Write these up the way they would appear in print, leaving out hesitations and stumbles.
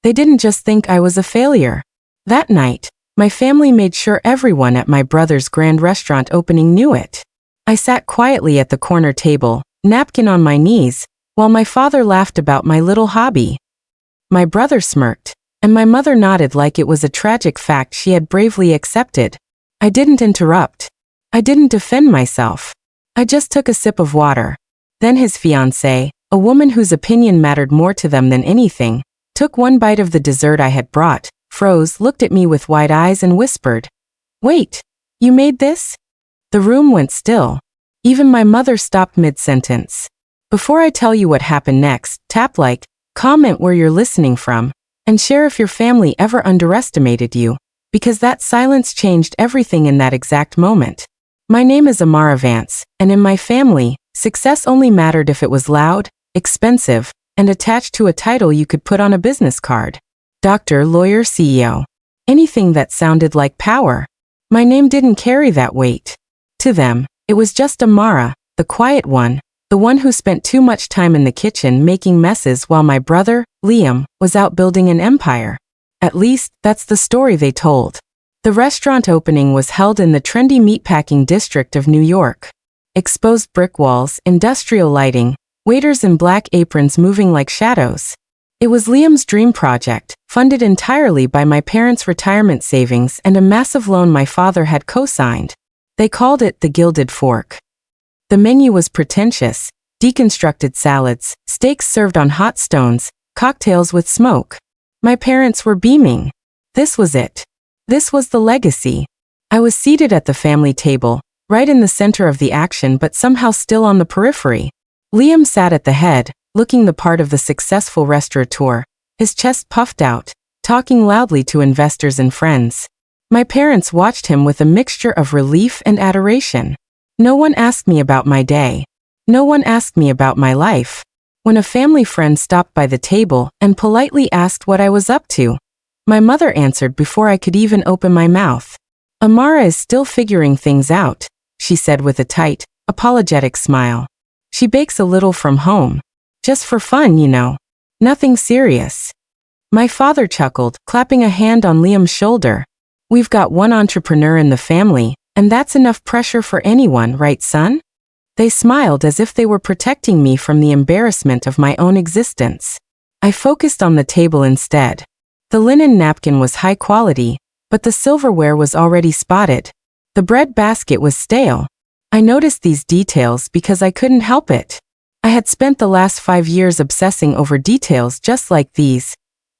They didn't just think I was a failure. That night, my family made sure everyone at my brother's grand restaurant opening knew it. I sat quietly at the corner table, napkin on my knees, while my father laughed about my little hobby. My brother smirked, and my mother nodded like it was a tragic fact she had bravely accepted. I didn't interrupt. I didn't defend myself. I just took a sip of water. Then his fiancée, a woman whose opinion mattered more to them than anything, took one bite of the dessert I had brought, froze, looked at me with wide eyes and whispered, "Wait, you made this?" The room went still. Even my mother stopped mid-sentence. Before I tell you what happened next, tap like, comment where you're listening from, and share if your family ever underestimated you, because that silence changed everything in that exact moment. My name is Amara Vance, and in my family, success only mattered if it was loud, expensive, and attached to a title you could put on a business card. Doctor, lawyer, CEO. Anything that sounded like power. My name didn't carry that weight. To them, it was just Amara, the quiet one, the one who spent too much time in the kitchen making messes while my brother, Liam, was out building an empire. At least, that's the story they told. The restaurant opening was held in the trendy meatpacking district of New York. Exposed brick walls, industrial lighting, waiters in black aprons moving like shadows. It was Liam's dream project, funded entirely by my parents' retirement savings and a massive loan my father had co-signed. They called it the Gilded Fork. The menu was pretentious, deconstructed salads, steaks served on hot stones, cocktails with smoke. My parents were beaming. This was it. This was the legacy. I was seated at the family table, right in the center of the action but somehow still on the periphery. Liam sat at the head, looking the part of the successful restaurateur, his chest puffed out, talking loudly to investors and friends. My parents watched him with a mixture of relief and adoration. No one asked me about my day. No one asked me about my life. When a family friend stopped by the table and politely asked what I was up to, my mother answered before I could even open my mouth. "Amara is still figuring things out," she said with a tight, apologetic smile. "She bakes a little from home. Just for fun, you know. Nothing serious." My father chuckled, clapping a hand on Liam's shoulder. "We've got one entrepreneur in the family, and that's enough pressure for anyone, right, son?" They smiled as if they were protecting me from the embarrassment of my own existence. I focused on the table instead. The linen napkin was high quality, but the silverware was already spotted. The bread basket was stale. I noticed these details because I couldn't help it. I had spent the last 5 years obsessing over details just like these.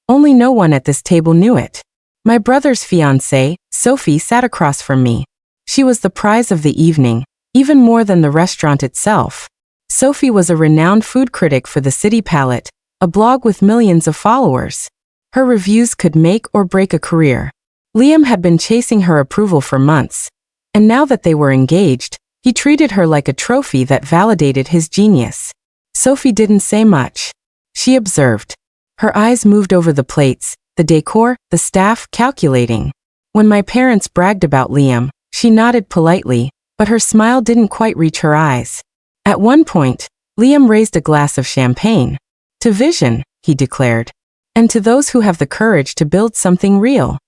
Only no one at this table knew it. My brother's fiancée, Sophie, sat across from me. She was the prize of the evening, even more than the restaurant itself. Sophie was a renowned food critic for the City Palette, a blog with millions of followers. Her reviews could make or break a career. Liam had been chasing her approval for months, and now that they were engaged, he treated her like a trophy that validated his genius. Sophie didn't say much. She observed. Her eyes moved over the plates, the decor, the staff, calculating. When my parents bragged about Liam, she nodded politely, but her smile didn't quite reach her eyes. At one point, Liam raised a glass of champagne. "To vision," he declared. "And to those who have the courage to build something real."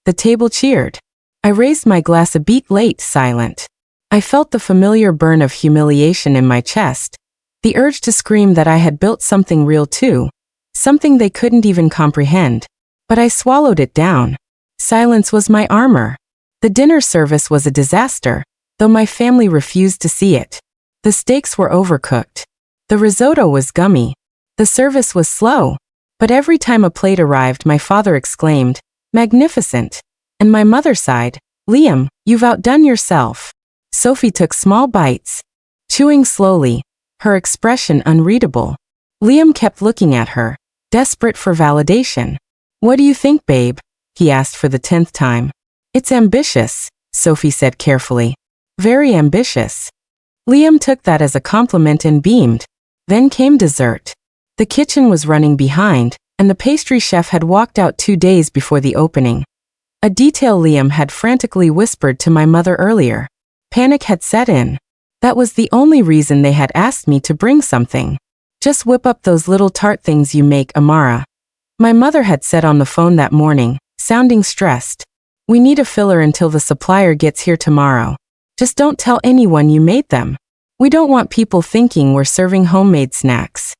The table cheered. I raised my glass a beat late, silent. I felt the familiar burn of humiliation in my chest, the urge to scream that I had built something real too, something they couldn't even comprehend. But I swallowed it down. Silence was my armor. The dinner service was a disaster, though my family refused to see it. The steaks were overcooked. The risotto was gummy. The service was slow. But every time a plate arrived, my father exclaimed, "Magnificent." And my mother sighed, "Liam, you've outdone yourself." Sophie took small bites, chewing slowly, her expression unreadable. Liam kept looking at her, desperate for validation. "What do you think, babe?" he asked for the 10th time. "It's ambitious," Sophie said carefully. "Very ambitious." Liam took that as a compliment and beamed. Then came dessert. The kitchen was running behind, and the pastry chef had walked out 2 days before the opening. A detail Liam had frantically whispered to my mother earlier. Panic had set in. That was the only reason they had asked me to bring something. "Just whip up those little tart things you make, Amara." My mother had said on the phone that morning, sounding stressed. "We need a filler until the supplier gets here tomorrow. Just don't tell anyone you made them. We don't want people thinking we're serving homemade snacks."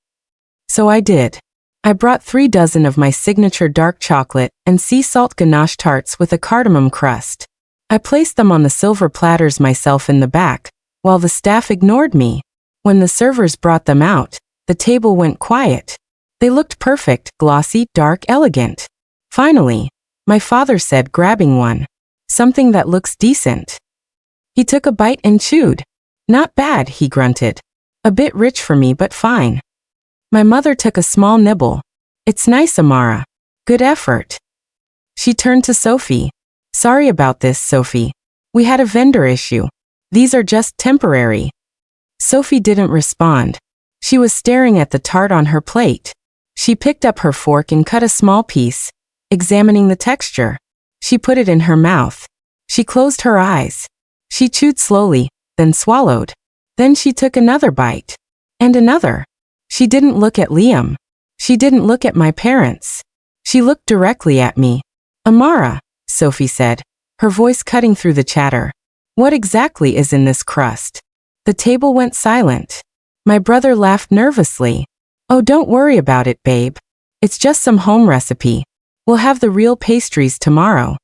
So I did. I brought 3 dozen of my signature dark chocolate and sea salt ganache tarts with a cardamom crust. I placed them on the silver platters myself in the back, while the staff ignored me. When the servers brought them out, the table went quiet. They looked perfect, glossy, dark, elegant. Finally, my father said, grabbing one, "Something that looks decent." He took a bite and chewed. "Not bad," he grunted. "A bit rich for me, but fine." My mother took a small nibble. "It's nice, Amara. Good effort." She turned to Sophie. "Sorry about this, Sophie. We had a vendor issue. These are just temporary." Sophie didn't respond. She was staring at the tart on her plate. She picked up her fork and cut a small piece, examining the texture. She put it in her mouth. She closed her eyes. She chewed slowly, then swallowed. Then she took another bite. And another. She didn't look at Liam. She didn't look at my parents. She looked directly at me. "Amara," Sophie said, her voice cutting through the chatter. "What exactly is in this crust?" The table went silent. My brother laughed nervously. "Oh, don't worry about it, babe. It's just some home recipe. We'll have the real pastries tomorrow."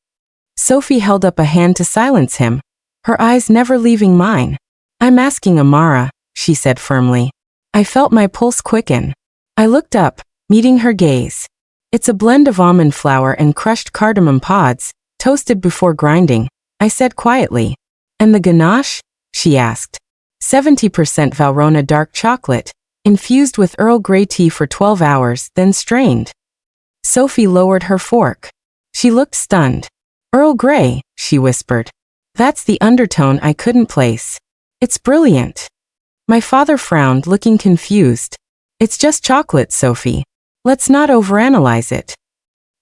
Sophie held up a hand to silence him, her eyes never leaving mine. "I'm asking Amara," she said firmly. I felt my pulse quicken. I looked up, meeting her gaze. "It's a blend of almond flour and crushed cardamom pods, toasted before grinding," I said quietly. "And the ganache?" she asked. 70% Valrhona dark chocolate, infused with Earl Grey tea for 12 hours, then strained. Sophie lowered her fork. She looked stunned. "Earl Grey," she whispered. "That's the undertone I couldn't place. It's brilliant." My father frowned, looking confused. "It's just chocolate, Sophie. Let's not overanalyze it."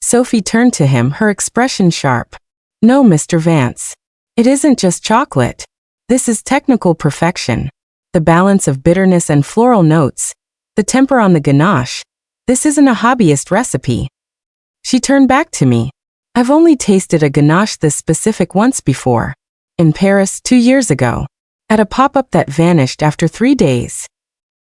Sophie turned to him, her expression sharp. "No, Mr. Vance. It isn't just chocolate. This is technical perfection. The balance of bitterness and floral notes. The temper on the ganache. This isn't a hobbyist recipe." She turned back to me. "I've only tasted a ganache this specific once before. In Paris 2 years ago. At a pop-up that vanished after 3 days."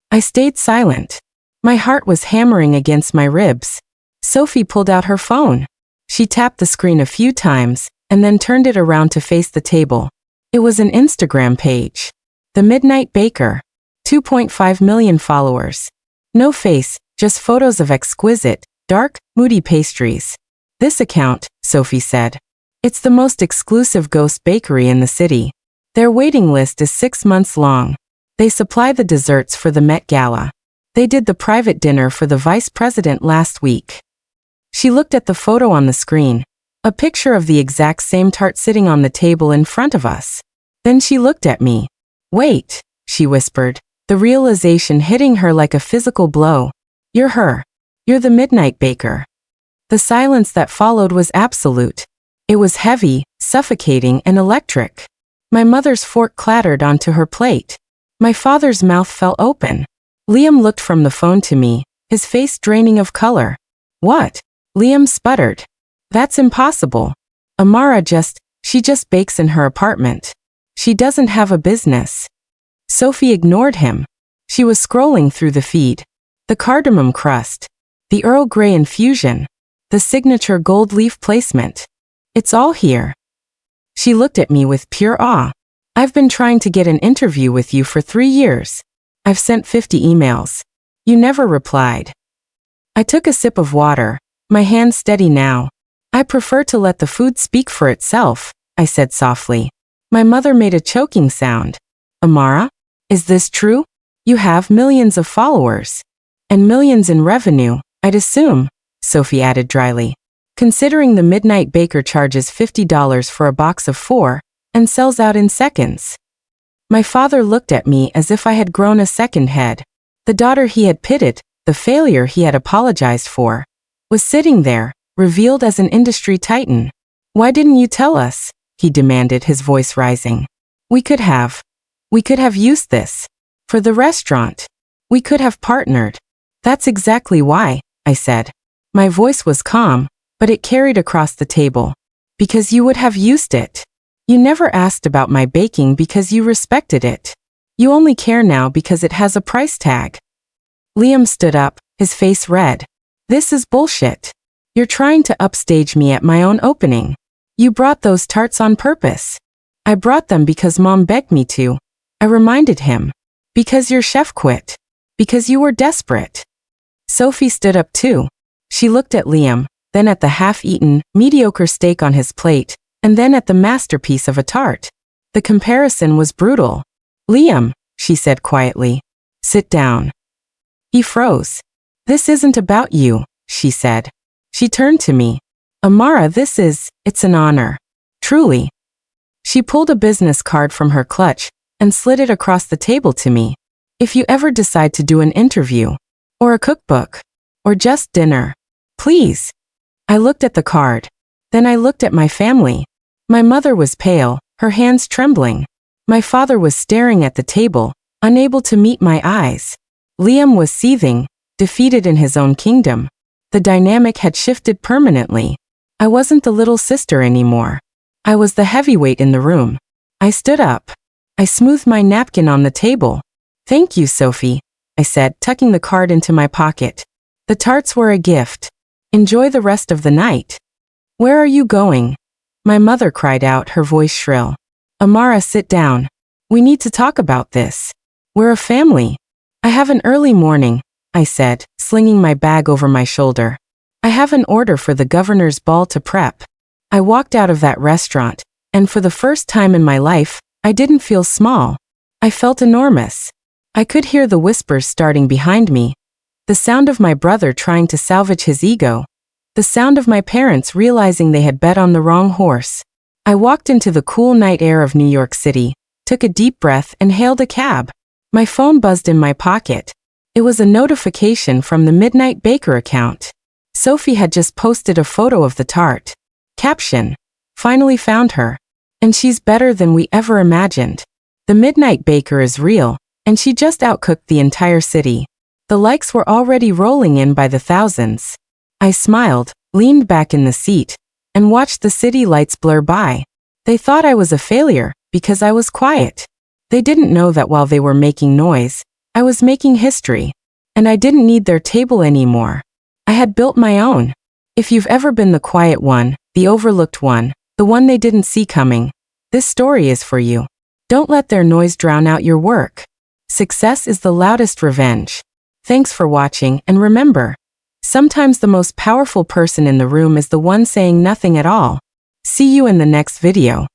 I stayed silent. My heart was hammering against my ribs. Sophie pulled out her phone. She tapped the screen a few times, and then turned it around to face the table. It was an Instagram page. The Midnight Baker. 2.5 million followers. No face, just photos of exquisite, dark, moody pastries. "This account," Sophie said. "It's the most exclusive ghost bakery in the city. Their waiting list is 6 months long. They supply the desserts for the Met Gala. They did the private dinner for the vice president last week." She looked at the photo on the screen, a picture of the exact same tart sitting on the table in front of us. Then she looked at me. "Wait," she whispered, the realization hitting her like a physical blow. "You're her. You're the Midnight Baker." The silence that followed was absolute. It was heavy, suffocating, and electric. My mother's fork clattered onto her plate. My father's mouth fell open. Liam looked from the phone to me, his face draining of color. "What?" Liam sputtered. "That's impossible. Amara she just bakes in her apartment. She doesn't have a business." Sophie ignored him. She was scrolling through the feed. The cardamom crust. The Earl Grey infusion. The signature gold leaf placement. "It's all here." She looked at me with pure awe. "I've been trying to get an interview with you for 3 years. I've sent 50 emails. You never replied." I took a sip of water, my hand steady now. "I prefer to let the food speak for itself," I said softly. My mother made a choking sound. "Amara? Is this true? You have millions of followers. And millions in revenue, I'd assume," Sophie added dryly. "Considering the Midnight Baker charges $50 for a box of 4, and sells out in seconds." My father looked at me as if I had grown a second head. The daughter he had pitied, the failure he had apologized for, was sitting there, revealed as an industry titan. "Why didn't you tell us?" he demanded, his voice rising. We could have used this. For the restaurant. We could have partnered." "That's exactly why," I said. My voice was calm, but it carried across the table. Because you would have used it. You never asked about my baking because you respected it. You only care now because it has a price tag. Liam stood up, his face red. This is bullshit. You're trying to upstage me at my own opening. You brought those tarts on purpose. I brought them because Mom begged me to. I reminded him. Because your chef quit. Because you were desperate. Sophie stood up too. She looked at Liam, then at the half-eaten, mediocre steak on his plate, and then at the masterpiece of a tart. The comparison was brutal. Liam, she said quietly. Sit down. He froze. This isn't about you, she said. She turned to me. Amara, it's an honor. Truly. She pulled a business card from her clutch and slid it across the table to me. If you ever decide to do an interview, or a cookbook, or just dinner, please. I looked at the card. Then I looked at my family. My mother was pale, her hands trembling. My father was staring at the table, unable to meet my eyes. Liam was seething, defeated in his own kingdom. The dynamic had shifted permanently. I wasn't the little sister anymore. I was the heavyweight in the room. I stood up. I smoothed my napkin on the table. Thank you, Sophie, I said, tucking the card into my pocket. The tarts were a gift. Enjoy the rest of the night. Where are you going? My mother cried out, her voice shrill. Amara, sit down. We need to talk about this. We're a family. I have an early morning, I said, slinging my bag over my shoulder. I have an order for the governor's ball to prep. I walked out of that restaurant, and for the first time in my life, I didn't feel small. I felt enormous. I could hear the whispers starting behind me. The sound of my brother trying to salvage his ego. The sound of my parents realizing they had bet on the wrong horse. I walked into the cool night air of New York City, took a deep breath and hailed a cab. My phone buzzed in my pocket. It was a notification from the Midnight Baker account. Sophie had just posted a photo of the tart. Caption: Finally found her. And she's better than we ever imagined. The Midnight Baker is real, and she just outcooked the entire city. The likes were already rolling in by the thousands. I smiled, leaned back in the seat, and watched the city lights blur by. They thought I was a failure because I was quiet. They didn't know that while they were making noise, I was making history. And I didn't need their table anymore. I had built my own. If you've ever been the quiet one, the overlooked one, the one they didn't see coming, this story is for you. Don't let their noise drown out your work. Success is the loudest revenge. Thanks for watching, and remember, sometimes the most powerful person in the room is the one saying nothing at all. See you in the next video.